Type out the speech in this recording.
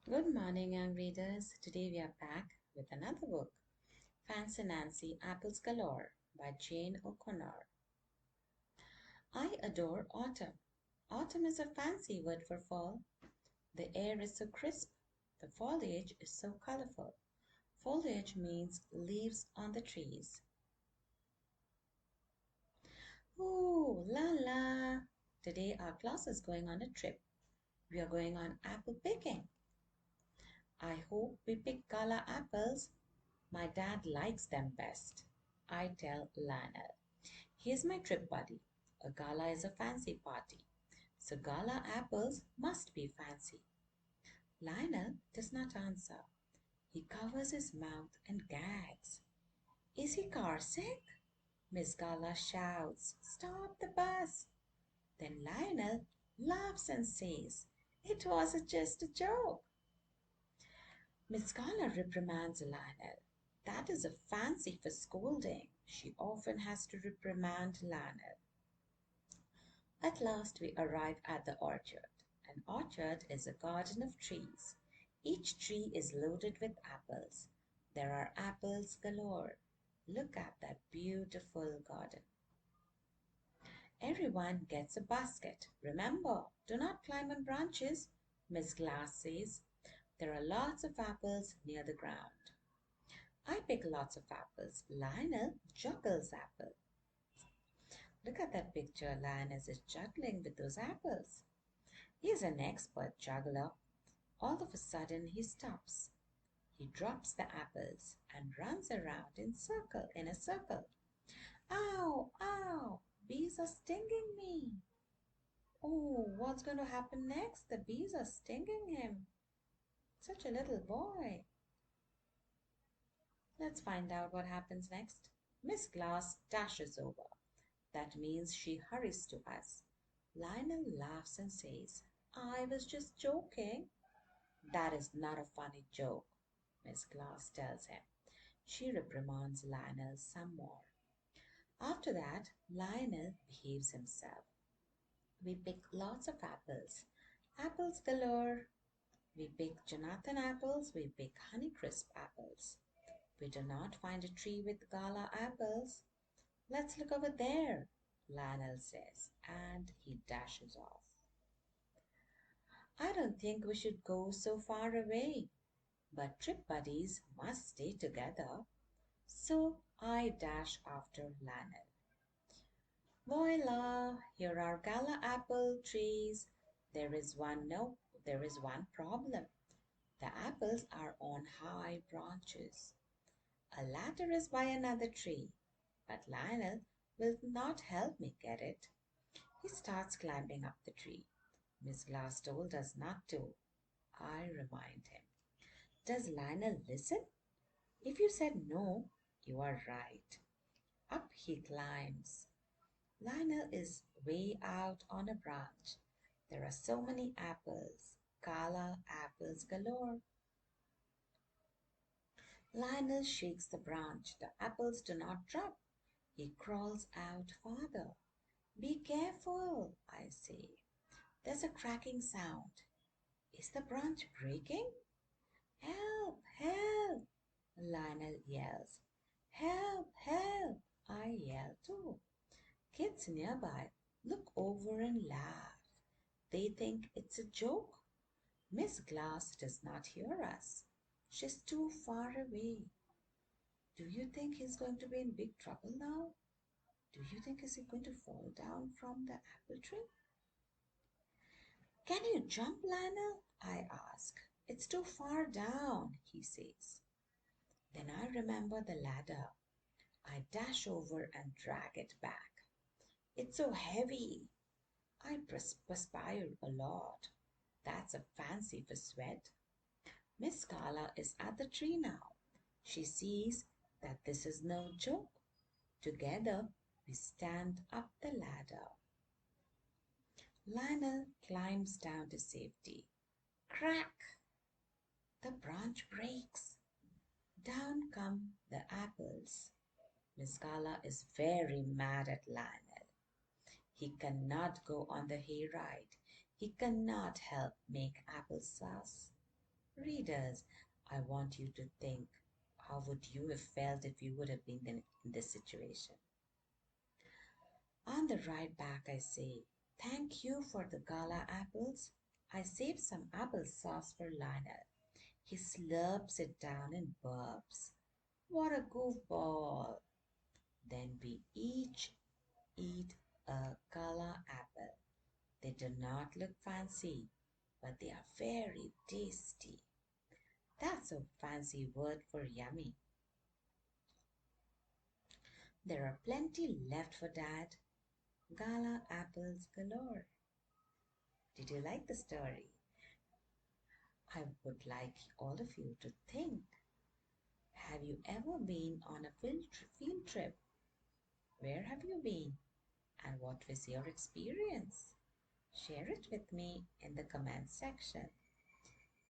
Good morning, young readers. Today we are back with another book, Fancy Nancy Apples Galore by Jane O'Connor. I adore autumn. Autumn is a fancy word for fall. The air is so crisp. The foliage is so colorful. Foliage means leaves on the trees. Ooh, la la! Today our class is going on a trip. We are going on apple picking. I hope we pick gala apples. My dad likes them best. I tell Lionel. He's my trip buddy. A gala is a fancy party. So gala apples must be fancy. Lionel does not answer. He covers his mouth and gags. Is he car sick? Miss Gala shouts, Stop the bus! Then Lionel laughs and says, It was just a joke. Miss Gala reprimands Lionel. That is a fancy for scolding. She often has to reprimand Lionel. At last we arrive at the orchard. An orchard is a garden of trees. Each tree is loaded with apples. There are apples galore. Look at that beautiful garden. Everyone gets a basket. Remember, do not climb on branches, Miss Glass says. There are lots of apples near the ground. I pick lots of apples. Lionel juggles apples. Look at that picture. Lionel is juggling with those apples. He is an expert juggler. All of a sudden, he stops. He drops the apples and runs around in a circle. Ow, ow, bees are stinging me. Oh, what's going to happen next? The bees are stinging him. Such a little boy. Let's find out what happens next. Miss Glass dashes over. That means she hurries to us. Lionel laughs and says, I was just joking. That is not a funny joke, Miss Glass tells him. She reprimands Lionel some more. After that, Lionel behaves himself. We pick lots of apples. Apples galore. We pick Jonathan apples. We pick Honeycrisp apples. We do not find a tree with gala apples. Let's look over there, Lionel says, and he dashes off. I don't think we should go so far away, but trip buddies must stay together. So I dash after Lionel. Voila, here are gala apple trees. There is one problem. The apples are on high branches. A ladder is by another tree, but Lionel will not help me get it. He starts climbing up the tree. Miss Glass told us not to. I remind him. Does Lionel listen? If you said no, you are right. Up he climbs. Lionel is way out on a branch. There are so many apples. Gala apples galore. Lionel shakes the branch. The apples do not drop. He crawls out farther. Be careful, I say. There's a cracking sound. Is the branch breaking? Help! Help! Lionel yells. Help! Help! I yell too. Kids nearby look over and laugh. They think it's a joke. Miss Glass does not hear us. She's too far away. Do you think he's going to be in big trouble now? Do you think is he going to fall down from the apple tree? Can you jump, Lionel? I ask. It's too far down, he says. Then I remember the ladder. I dash over and drag it back. It's so heavy. I perspire a lot. That's a fancy for sweat. Miss Carla is at the tree now. She sees that this is no joke. Together we stand up the ladder. Lionel climbs down to safety. Crack! The branch breaks. Down come the apples. Miss Gala is very mad at Lionel. He cannot go on the hayride. He cannot help make applesauce. Readers, I want you to think, how would you have felt if you would have been in this situation? On the ride back, I say, thank you for the gala apples. I saved some applesauce for Lionel. He slurps it down and burps. What a goofball! Then we each eat a gala apple. They do not look fancy, but they are very tasty. That's a fancy word for yummy. There are plenty left for Dad. Gala apples galore. Did you like the story? I would like all of you to think. Have you ever been on a field trip? Where have you been? And what was your experience? Share it with me in the comment section.